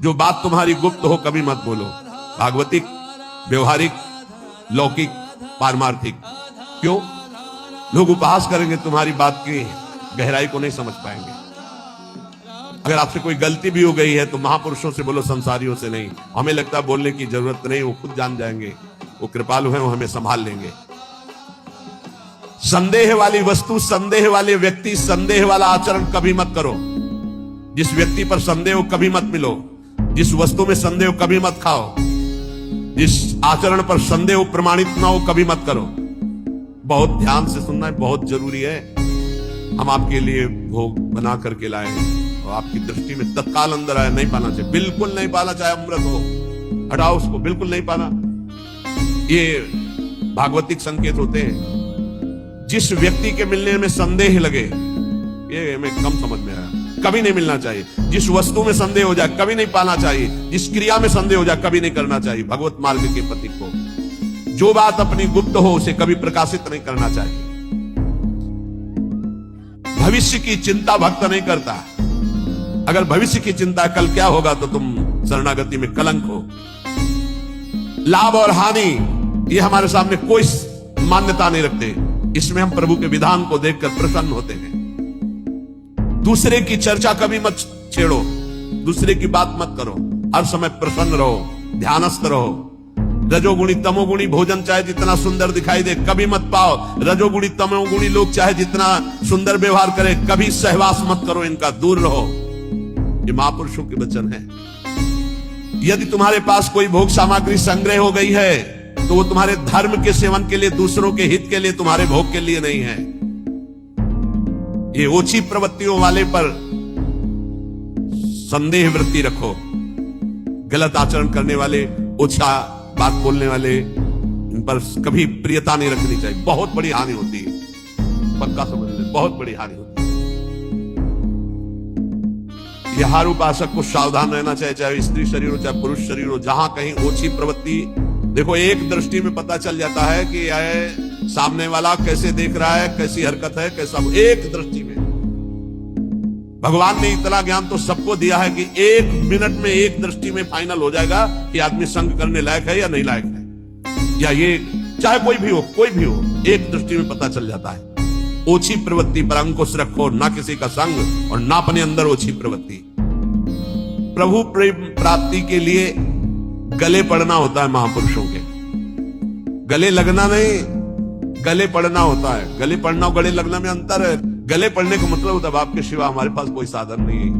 जो बात तुम्हारी गुप्त हो कभी मत बोलो। भागवतिक, व्यवहारिक, लौकिक, पारमार्थिक। क्यों? लोग उपहास करेंगे, तुम्हारी बात की गहराई को नहीं समझ पाएंगे। अगर आपसे कोई गलती भी हो गई है तो महापुरुषों से बोलो, संसारियों से नहीं। हमें लगता है बोलने की जरूरत नहीं, वो खुद जान जाएंगे, वो कृपालु हैं, वो हमें संभाल लेंगे। संदेह वाली वस्तु, संदेह वाले व्यक्ति, संदेह वाला आचरण कभी मत करो। जिस व्यक्ति पर संदेह हो कभी मत मिलो, जिस वस्तु में संदेह हो कभी मत खाओ, जिस आचरण पर संदेह हो प्रमाणित ना हो कभी मत करो। बहुत ध्यान से सुनना है, बहुत जरूरी है। हम आपके लिए भोग बना करके लाए और आपकी दृष्टि में तत्काल अंदर आया, नहीं पाना चाहिए, बिल्कुल नहीं पाना, चाहे अमृत हो, हटाओ उसको, बिल्कुल नहीं पाना। ये भागवतिक संकेत होते हैं। जिस व्यक्ति के मिलने में संदेह लगे, ये हमें कम समझ में आया, कभी नहीं मिलना चाहिए। जिस वस्तु में संदेह हो जाए कभी नहीं पाना चाहिए। जिस क्रिया में संदेह हो जाए कभी नहीं करना चाहिए। भगवत मार्ग के पथिक को जो बात अपनी गुप्त हो उसे कभी प्रकाशित नहीं करना चाहिए। भविष्य की चिंता भक्त नहीं करता। अगर भविष्य की चिंता कल क्या होगा तो तुम शरणागति में कलंक हो। लाभ और हानि ये हमारे सामने कोई मान्यता नहीं रखते। इसमें हम प्रभु के विधान को देखकर प्रसन्न होते हैं। दूसरे की चर्चा कभी मत छेड़ो, दूसरे की बात मत करो। हर समय प्रसन्न रहो, ध्यानस्थ रहो। रजोगुणी तमोगुणी भोजन चाहे जितना सुंदर दिखाई दे कभी मत पाओ। रजोगुणी तमोगुणी लोग चाहे जितना सुंदर व्यवहार करे कभी सहवास मत करो, इनका दूर रहो। ये महापुरुषों के वचन है। यदि तुम्हारे पास कोई भोग सामग्री संग्रह हो गई है तो वो तुम्हारे धर्म के सेवन के लिए, दूसरों के हित के लिए, तुम्हारे भोग के लिए नहीं है। ये ओछी प्रवृत्तियों वाले पर संदेह वृत्ति रखो। गलत आचरण करने वाले, ओछा बात बोलने वाले, इन पर कभी प्रियता नहीं रखनी चाहिए। बहुत बड़ी हानि होती है, पक्का समझ ले, बहुत बड़ी हानि होती है। यह हर उपासक को सावधान रहना चाहिए, चाहे स्त्री शरीर हो चाहे पुरुष शरीर हो। जहां कहीं ओछी प्रवृत्ति, देखो एक दृष्टि में पता चल जाता है कि यह सामने वाला कैसे देख रहा है, कैसी हरकत है, कैसा, एक दृष्टि में। भगवान ने इतना ज्ञान तो सबको दिया है कि एक मिनट में एक दृष्टि में फाइनल हो जाएगा कि आदमी संग करने लायक है या नहीं लायक है। या ये चाहे कोई भी हो, कोई भी हो, एक दृष्टि में पता चल जाता है। ओछी प्रवृत्ति पर अंकुश रखो, ना किसी का संग और ना अपने अंदर ओछी प्रवृत्ति। प्रभु प्रेम प्राप्ति के लिए गले पड़ना होता है महापुरुषों के। गले लगना नहीं, गले पड़ना होता है। गले पड़ना और गले लगना में अंतर है। गले पड़ने का मतलब होता है आपके सिवा हमारे पास कोई साधन नहीं है।